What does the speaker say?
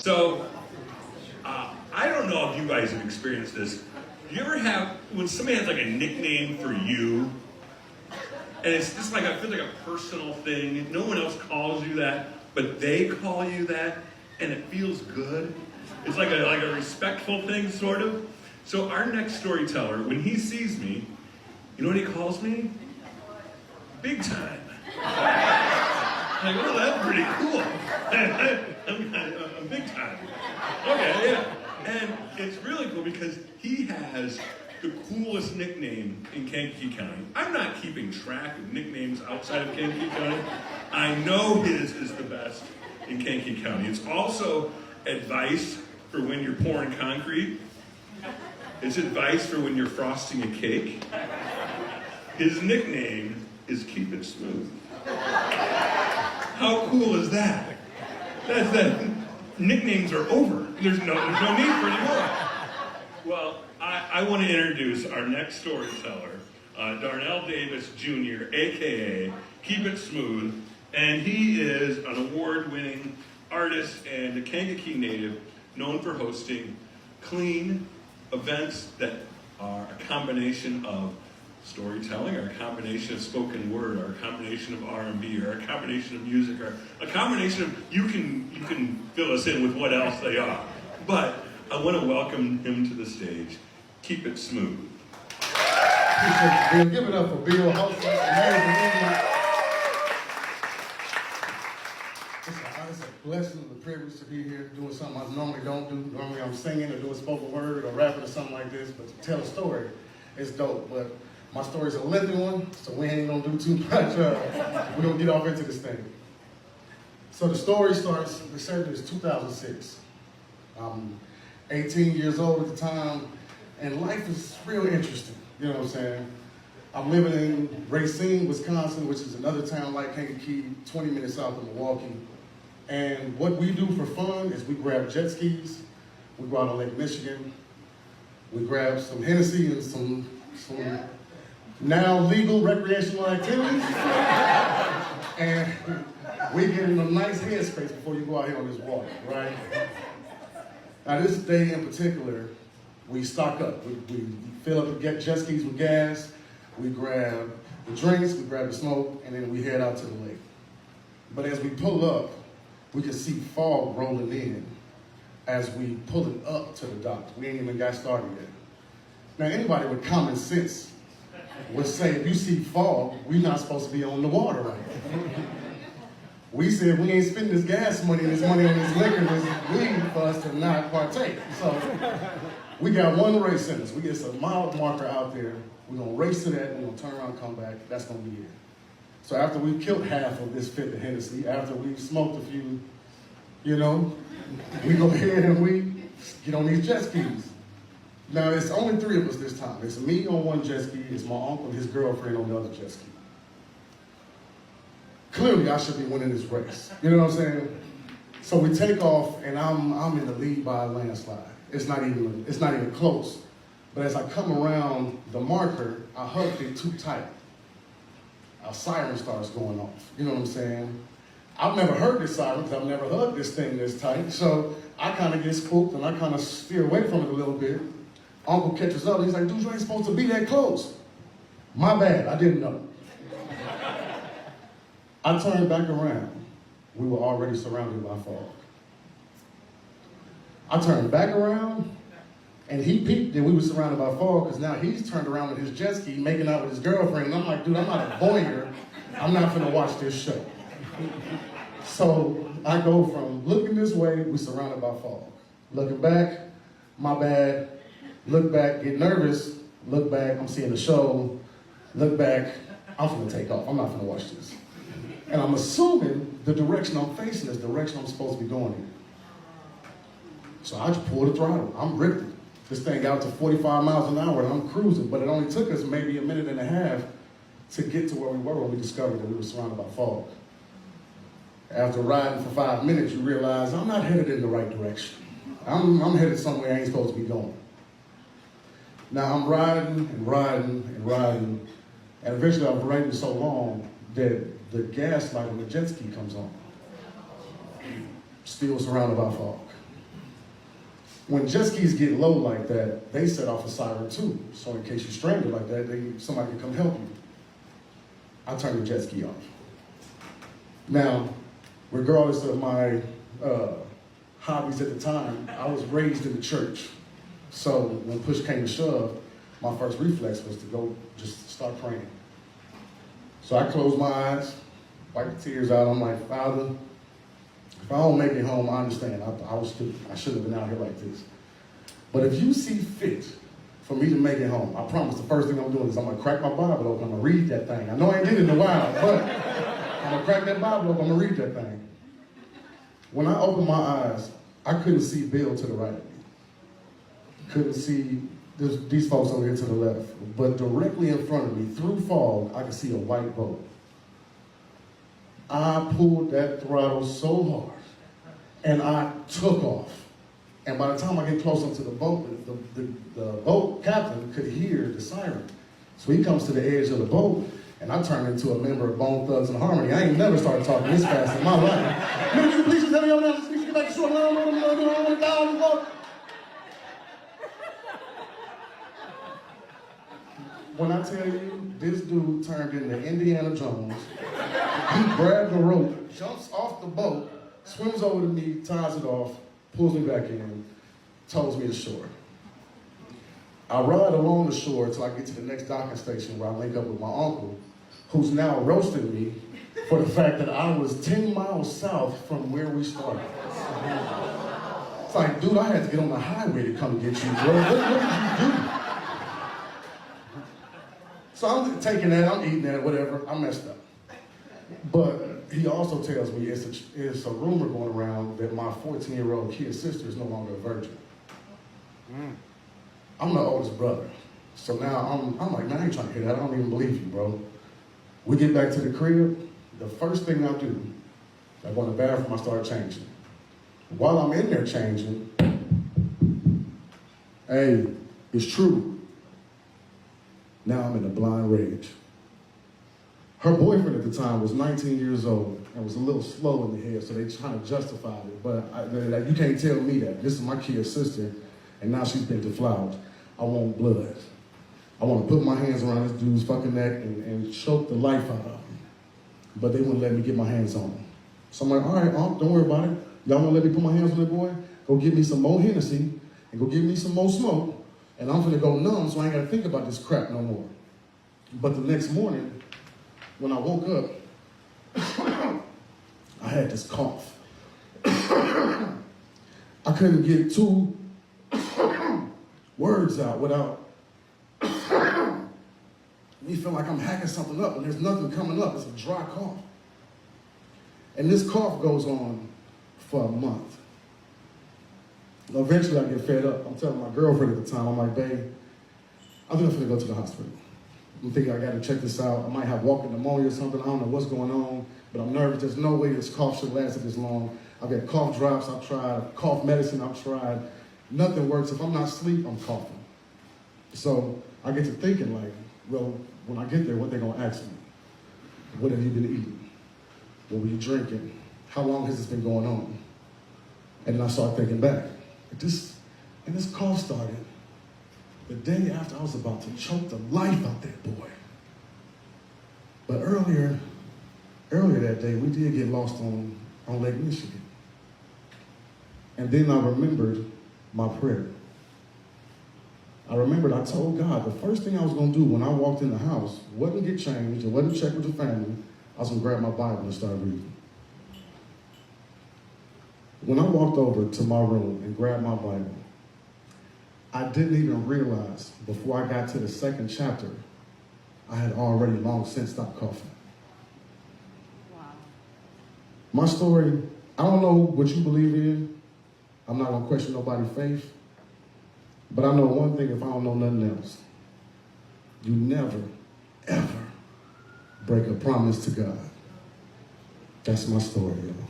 So, I don't know if you guys have experienced this. Do you ever have, when somebody has like a nickname for you, and it's just like, I feel like a personal thing, no one else calls you that, but they call you that, and it feels good? It's like a respectful thing, sort of. So our next storyteller, when he sees me, you know what he calls me? Big time. Like, oh, that's pretty cool. I'm big time. Okay, yeah. And it's really cool because he has the coolest nickname in Kankakee County. I'm not keeping track of nicknames outside of Kankakee County. I know his is the best in Kankakee County. It's also advice for when you're pouring concrete. It's advice for when you're frosting a cake. His nickname is Keep It Smooth. How cool is that? That's that. Nicknames are over. There's no need for any more. Well, I want to introduce our next storyteller, Darnell Davis Jr., a.k.a. Keep It Smooth, and he is an award-winning artist and a Kankakee native known for hosting clean events that are a combination of storytelling, or a combination of spoken word, or a combination of R&B, or a combination of music, or a combination of, you can fill us in with what else they are. But I want to welcome him to the stage. Keep It Smooth. Appreciate you, Bill. Give it up for Bill, host of the It's a blessing and a privilege to be here doing something I normally don't do. Normally I'm singing or doing spoken word or rapping or something like this, but to tell a story is dope. But my story's a lengthy one, so we ain't gonna do too much. We're gonna get off into this thing. So the story starts, they said it's 2006. I'm 18 years old at the time, and life is real interesting, you know what I'm saying? I'm living in Racine, Wisconsin, which is another town like Kankakee, 20 minutes south of Milwaukee. And what we do for fun is we grab jet skis, we go out on Lake Michigan, we grab some Hennessy and some now legal recreational activities, and we get in a nice headspace before you go out here on this water, right? Now this day in particular, we stock up. We fill up the jet skis with gas, we grab the drinks, we grab the smoke, and then we head out to the lake. But as we pull up, we can see fog rolling in as we pull it up to the dock. We ain't even got started yet. Now anybody with common sense would say, if you see fog, we're not supposed to be on the water right now. We said we ain't spending this gas money and this money on this liquor, this weed for us to not partake. So we got one race in us. We get some mile marker out there. We're gonna race to that, we're gonna turn around and come back. That's gonna be it. So after we've killed half of this fifth of Hennessy, after we've smoked a few, you know, we go ahead and we get on these jet skis. Now, it's only three of us this time. It's me on one jet ski, it's my uncle and his girlfriend on the other jet ski. Clearly, I should be winning this race. You know what I'm saying? So we take off, and I'm in the lead by a landslide. It's not even close. But as I come around the marker, I hugged it too tight. A siren starts going off. You know what I'm saying? I've never heard this siren because I've never hugged this thing this tight. So I kind of get spooked and I kind of steer away from it a little bit. Uncle catches up and he's like, dude, you ain't supposed to be that close. My bad, I didn't know. I turned back around. We were already surrounded by fog. I turned back around and he peeped that we were surrounded by fog because now he's turned around with his jet ski making out with his girlfriend. And I'm like, dude, I'm not a voyeur. I'm not gonna watch this show. So I go from looking this way, we're surrounded by fog. Looking back, my bad. Look back, get nervous. Look back, I'm seeing the show. Look back, I'm gonna take off. I'm not gonna watch this. And I'm assuming the direction I'm facing is the direction I'm supposed to be going in. So I just pulled the throttle. I'm ripping. This thing got to 45 miles an hour and I'm cruising, but it only took us maybe a minute and a half to get to where we were when we discovered that we were surrounded by fog. After riding for 5 minutes, you realize I'm not headed in the right direction. I'm headed somewhere I ain't supposed to be going. Now I'm riding and riding and riding, and eventually I'm riding so long that the gas light on the jet ski comes on. Still surrounded by fog. When jet skis get low like that, they set off a siren too. So in case you're stranded like that, somebody can come help you. I turned the jet ski off. Now, regardless of my hobbies at the time, I was raised in the church. So when push came to shove, my first reflex was to go just start praying. So I closed my eyes, wiped the tears out. I'm like, Father, if I don't make it home, I understand. I was stupid. I shouldn't have been out here like this. But if you see fit for me to make it home, I promise the first thing I'm doing is I'm going to crack my Bible open. I'm going to read that thing. I know I ain't did it in a while, but I'm going to crack that Bible open. I'm going to read that thing. When I opened my eyes, I couldn't see Bill to the right of me. Couldn't see these folks over here to the left. But directly in front of me, through fog, I could see a white boat. I pulled that throttle so hard, and I took off. And by the time I get close up to the boat, the boat captain could hear the siren. So he comes to the edge of the boat, and I turned into a member of Bone Thugs and Harmony. I ain't never started talking this fast in my life. Maybe you please just tell me on that, get back to shore. When I tell you, this dude turned into Indiana Jones. He grabbed the rope, jumps off the boat, swims over to me, ties it off, pulls me back in, tows me to shore. I ride along the shore until I get to the next docking station where I link up with my uncle, who's now roasting me for the fact that I was 10 miles south from where we started. It's like, dude, I had to get on the highway to come get you, bro. What did you do? So I'm taking that, I'm eating that, whatever, I messed up. But he also tells me it's a rumor going around that my 14-year-old kid sister is no longer a virgin. I'm the oldest brother. So now I'm like, man, I ain't trying to hear that. I don't even believe you, bro. We get back to the crib. The first thing I do, I go in the bathroom, I start changing. While I'm in there changing, hey, it's true. Now I'm in a blind rage. Her boyfriend at the time was 19 years old and was a little slow in the head, so they trying to justify it. But you can't tell me that. This is my kid's sister, and now she's been deflowered. I want blood. I want to put my hands around this dude's fucking neck and choke the life out of him. But they wouldn't let me get my hands on him. So I'm like, all right, don't worry about it. Y'all won't let me put my hands on that boy? Go give me some more Hennessy and go give me some more smoke, and I'm gonna go numb so I ain't gotta think about this crap no more. But the next morning, when I woke up, I had this cough. I couldn't get two words out without me feeling like I'm hacking something up and there's nothing coming up. It's a dry cough. And this cough goes on for a month. Eventually I get fed up. I'm telling my girlfriend at the time, I'm like, babe, I think I'm gonna go to the hospital. I'm thinking I gotta check this out. I might have walking pneumonia or something. I don't know what's going on, but I'm nervous. There's no way this cough should last this long. I've got cough drops I've tried, cough medicine I've tried. Nothing works. If I'm not asleep, I'm coughing. So I get to thinking like, well, when I get there, what they gonna ask me? What have you been eating? What were you drinking? How long has this been going on? And then I start thinking back. This cough started the day after I was about to choke the life out that boy. But earlier that day, we did get lost on Lake Michigan. And then I remembered my prayer. I remembered I told God the first thing I was gonna do when I walked in the house wasn't get changed, it wasn't check with the family, I was gonna grab my Bible and start reading. When I walked over to my room and grabbed my Bible, I didn't even realize before I got to the second chapter, I had already long since stopped coughing. Wow. My story, I don't know what you believe in. I'm not gonna question nobody's faith. But I know one thing, if I don't know nothing else, you never, ever break a promise to God. That's my story, y'all.